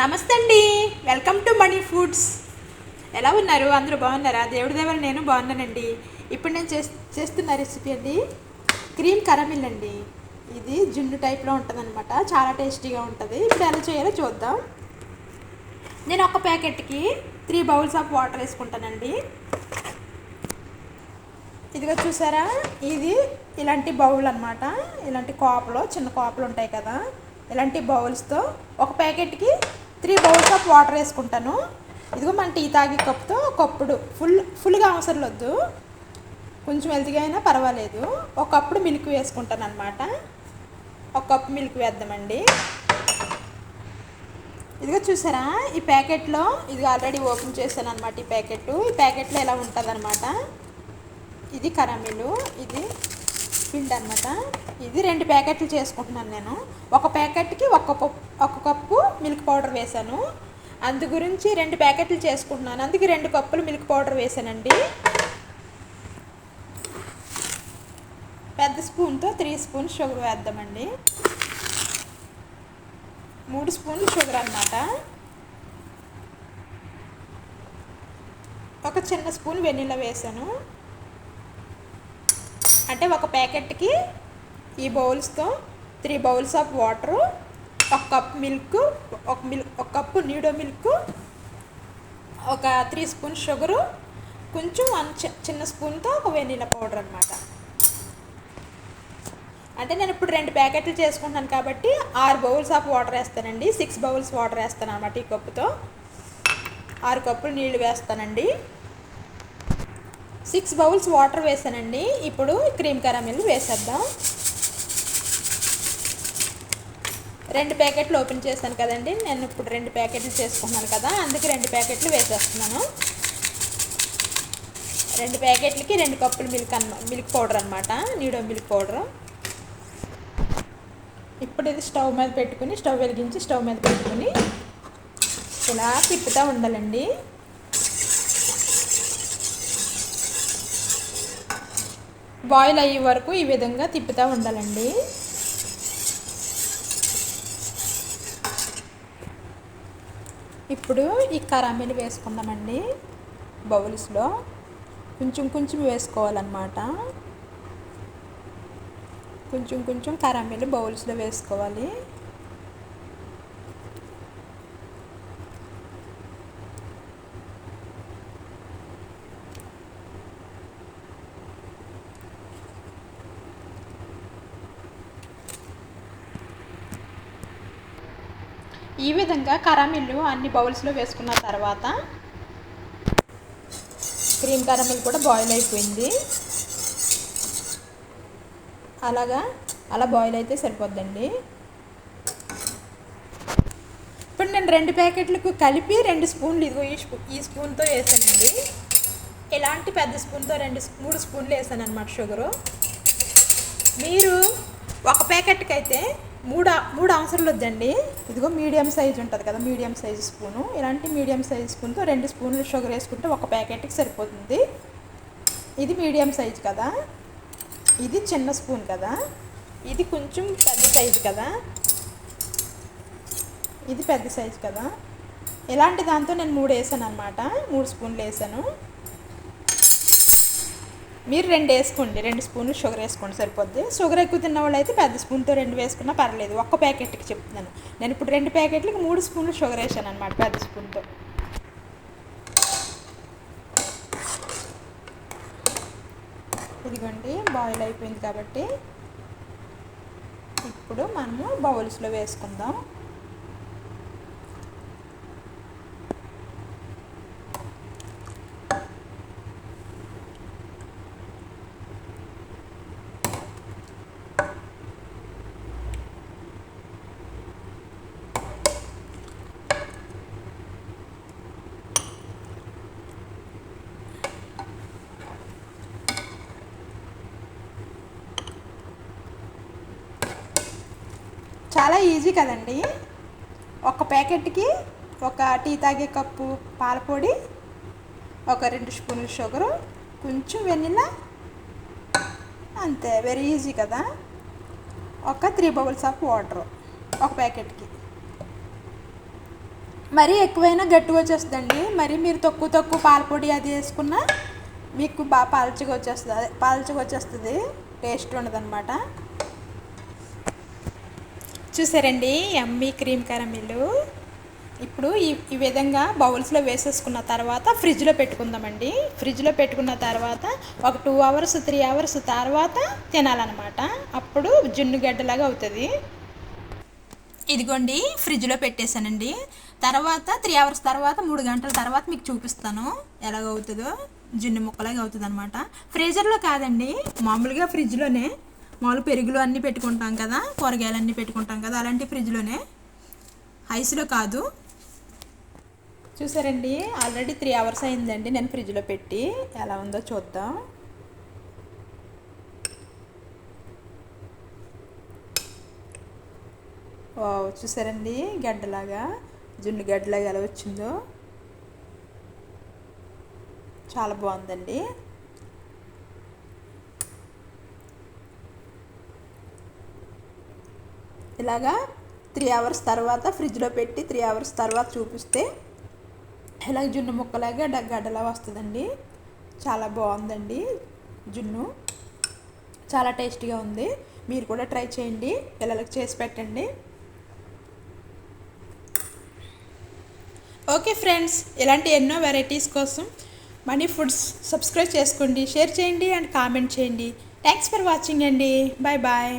నమస్తే అండి. Welcome to money foods. ఎలా ఉన్నారు? అందరూ బాగున్నారా? దేవుడి దేవర నేను బాగున్నానండి. ఇప్పుడు నేను చేస్తున్న రెసిపీ అండి క్రీమ్ కరమిల్ అండి. ఇది జున్ను టైప్లో ఉంటుంది అనమాట. చాలా టేస్టీగా ఉంటుంది. ఇప్పుడు ఎలా చేయాలో చూద్దాం. నేను ఒక ప్యాకెట్కి 3 బౌల్స్ ఆఫ్ వాటర్ వేసుకుంటానండి. ఇదిగో చూసారా, ఇది ఇలాంటి బౌల్ అనమాట. ఇలాంటి కోపలు, చిన్న కోపలు ఉంటాయి కదా, ఇలాంటి బౌల్స్తో ఒక ప్యాకెట్కి 3 బౌల్స్ ఆఫ్ వాటర్ వేసుకుంటాను. ఇదిగో మన టీ తాగే కప్పుతో కప్పుడు ఫుల్గా అవసరం వద్దు, కొంచెం హెల్తీగా అయినా పర్వాలేదు. ఒక కప్పుడు మిల్క్ వేసుకుంటాను అనమాట. ఒక కప్పు మిల్క్ వేద్దామండి. ఇదిగో చూసారా, ఈ ప్యాకెట్లో ఇది ఆల్రెడీ ఓపెన్ చేశాను అనమాట. ఈ ప్యాకెట్లో ఇలా ఉంటుంది అనమాట. ఇది కరమిలు, ఇది పిండి అనమాట. ఇది 2 ప్యాకెట్లు చేసుకుంటున్నాను నేను. ఒక ప్యాకెట్కి ఒక కప్పు మిల్క్ పౌడర్ వేసాను. అందు గురించి 2 ప్యాకెట్లు చేసుకుంటున్నాను, అందుకే 2 కప్పులు మిల్క్ పౌడర్ వేసానండి. పెద్ద స్పూన్తో 3 స్పూన్స్ షుగర్ వేద్దామండి. 3 స్పూన్లు షుగర్ అన్నమాట. ఒక చిన్న స్పూన్ వెనిలా వేసాను. అంటే ఒక ప్యాకెట్కి ఈ బౌల్స్తో 3 బౌల్స్ ఆఫ్ వాటరు, ఒక కప్ మిల్క్, ఒక కప్పు నీడో మిల్క్, ఒక 3 స్పూన్స్ షుగరు, కొంచెం చిన్న స్పూన్తో ఒక వెనిలా పౌడర్ అనమాట. అంటే నేను ఇప్పుడు 2 ప్యాకెట్లు చేసుకుంటాను కాబట్టి 6 బౌల్స్ ఆఫ్ వాటర్ వేస్తానండి. 6 బౌల్స్ వాటర్ వేస్తాను అనమాట. ఈ కప్పుతో 6 కప్పులు నీళ్ళు వేస్తానండి. 6 బౌల్స్ వాటర్ వేసానండి. ఇప్పుడు క్రీమ్ కరమిల్ వేసేద్దాం. 2 ప్యాకెట్లు ఓపెన్ చేశాను కదండి, నేను ఇప్పుడు 2 ప్యాకెట్లు చేసుకున్నాను కదా, అందుకే 2 ప్యాకెట్లు వేసేస్తున్నాను. 2 ప్యాకెట్లకి 2 కప్పులు మిల్క్ పౌడర్ అనమాట, నీడో మిల్క్ పౌడర్. ఇప్పుడు ఇది స్టవ్ వెలిగించి స్టవ్ మీద పెట్టుకుని ఇలా తిప్పుతూ ఉండాలండి. బాయిల్ అయ్యే వరకు ఈ విధంగా తిప్పుతూ ఉండాలండి. ఇప్పుడు ఈ కరామిల్ వేసుకుందామండి. బౌల్స్లో కొంచెం వేసుకోవాలన్నమాట. కొంచెం కరామిల్ బౌల్స్లో వేసుకోవాలి. ఈ విధంగా కరామిల్ అన్ని బౌల్స్లో వేసుకున్న తర్వాత క్రీమ్ కరామిల్ కూడా బాయిల్ అయిపోయింది. అలా బాయిల్ అయితే సరిపోద్దండి. ఇప్పుడు నేను 2 ప్యాకెట్లకు కలిపి 2 స్పూన్లు ఇదిగో ఈ స్పూన్తో వేసానండి. ఇలాంటి పెద్ద స్పూన్తో 3 స్పూన్లు వేసాను అనమాట షుగరు. మీరు ఒక ప్యాకెట్కి అయితే 3 అవసరం వద్దండి. ఇదిగో మీడియం సైజు ఉంటుంది కదా, మీడియం సైజు స్పూను, ఇలాంటి మీడియం సైజు స్పూన్తో 2 స్పూన్లు షుగర్ వేసుకుంటే ఒక ప్యాకెట్కి సరిపోతుంది. ఇది మీడియం సైజు కదా, ఇది చిన్న స్పూన్ కదా, ఇది కొంచెం పెద్ద సైజు కదా, ఇది పెద్ద సైజు కదా. ఇలాంటి దాంతో నేను 3 వేసాను అనమాట. 3 స్పూన్లు వేసాను. మీరు 2 వేసుకోండి, 2 స్పూన్లు షుగర్ వేసుకోండి సరిపోద్ది. షుగర్ ఎక్కువ తిన్న వాళ్ళు అయితే పెద్ద స్పూన్తో 2 వేసుకున్నా పర్లేదు. ఒక్క ప్యాకెట్కి చెప్తున్నాను నేను. ఇప్పుడు 2 ప్యాకెట్లకి 3 స్పూన్లు షుగర్ వేసాను అనమాట, పెద్ద స్పూన్తో. ఇదిగోండి బాయిల్ అయిపోయింది కాబట్టి ఇప్పుడు మనము బౌల్స్లో వేసుకుందాం. చాలా ఈజీ కదండి. ఒక ప్యాకెట్కి ఒక టీ తాగే కప్పు పాలపొడి, ఒక 2 స్పూన్లు షుగరు, కొంచెం వెనిలా, అంతే. వెరీ ఈజీ కదా. ఒక 3 బౌల్స్ ఆఫ్ వాటర్ ఒక ప్యాకెట్కి. మరీ ఎక్కువైనా గట్టిగా వచ్చేస్తుందండి. మరి మీరు తక్కువ పాలపొడి అది వేసుకున్నా మీకు బాగా పాల్చిగా వచ్చేస్తుంది, టేస్ట్ ఉండదన్నమాట. చూసారండి యమ్మీ క్రీమ్ కరమిల్లు. ఇప్పుడు ఈ విధంగా బౌల్స్లో వేసేసుకున్న తర్వాత ఫ్రిడ్జ్లో పెట్టుకుందామండి. ఫ్రిడ్జ్లో పెట్టుకున్న తర్వాత ఒక 2 అవర్స్ 3 అవర్స్ తర్వాత తినాలన్నమాట. అప్పుడు జున్ను గడ్డలాగా అవుతుంది. ఇదిగోండి ఫ్రిడ్జ్లో పెట్టేశానండి. తర్వాత 3 అవర్స్ తర్వాత 3 గంటల తర్వాత మీకు చూపిస్తాను ఎలాగవుతుందో. జున్ను ముక్కలాగా అవుతుంది అనమాట. ఫ్రీజర్లో కాదండి, మామూలుగా ఫ్రిడ్జ్లోనే. మామూలు పెరుగులు అన్నీ పెట్టుకుంటాం కదా, కూరగాయలు అన్నీ పెట్టుకుంటాం కదా, అలాంటి ఫ్రిడ్జ్లోనే, ఐస్లో కాదు. చూసారండి ఆల్రెడీ 3 అవర్స్ అయిందండి నేను ఫ్రిడ్జ్లో పెట్టి. ఎలా ఉందో చూద్దాం. చూసారండి గడ్డలాగా, జున్ను గడ్డలాగా ఎలా వచ్చిందో. చాలా బాగుందండి. ఇలాగా 3 అవర్స్ తర్వాత ఫ్రిడ్జ్లో పెట్టి 3 అవర్స్ తర్వాత చూపిస్తే ఇలాగ జున్ను ముక్కలాగా గడ్డలా వస్తుందండి. చాలా బాగుందండి జున్ను, చాలా టేస్టీగా ఉంది. మీరు కూడా ట్రై చేయండి, పిల్లలకు చేసి పెట్టండి. ఓకే ఫ్రెండ్స్, ఇలాంటి ఎన్నో వెరైటీస్ కోసం మనీ ఫుడ్స్ సబ్స్క్రైబ్ చేసుకోండి, షేర్ చేయండి అండ్ కామెంట్ చేయండి. థ్యాంక్స్ ఫర్ వాచింగ్ అండి. Bye bye.